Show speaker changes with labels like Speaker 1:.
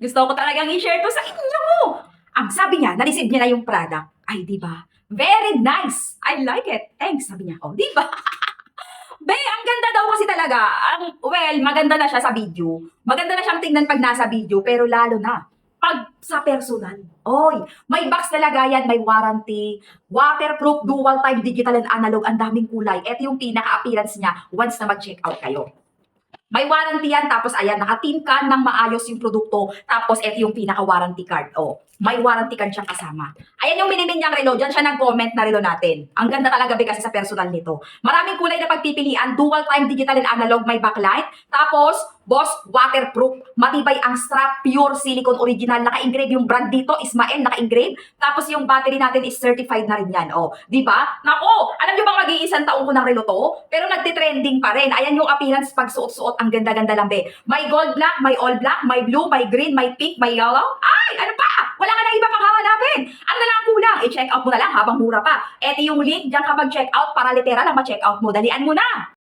Speaker 1: Gusto ko talagang i-share to sa inyo. Ang sabi niya, na-receive niya na yung product. Ay, di ba? Very nice. I like it. Thanks, sabi niya. Oh, di ba? Be, ang ganda daw kasi talaga. Well, maganda na siya sa video. Maganda na siyang tingnan pag nasa video, pero lalo na pag sa personal. Oy, may box na lagayan, may warranty, waterproof, dual type, digital and analog, ang daming kulay. Ito yung pinaka-appearance niya once na mag-check out kayo. May warranty yan, tapos ayan, naka-team can ng maayos yung produkto, tapos ito yung pinaka-warranty card. Oh, may warranty card siyang kasama. Ayan yung minimin niyang relo, dyan siya nag-comment na relo natin. Ang ganda talaga be kasi sa personal nito. Maraming kulay na pagpipilian, dual time, digital and analog, may backlight, tapos, boss, waterproof, matibay ang strap, pure silicone original, naka-engrave yung brand dito, Ismael, naka-engrave, tapos yung battery natin is certified na rin yan. Oh, di ba? Nako, alam niyo bang mag-iisang taong ko ng relo to? Pero nagtitrending pa rin. Ayan yung appearance pag suot-suot, ang ganda-ganda lang be. May gold black, may all black, may blue, may green, may pink, may yellow. Ay, ano pa? Wala ka na iba pang hahanapin. Ano na lang kulang? I-check out mo na lang habang mura pa. Eto yung link, diyan ka mag-check out para literal ang ma-check out mo. Dalian mo na.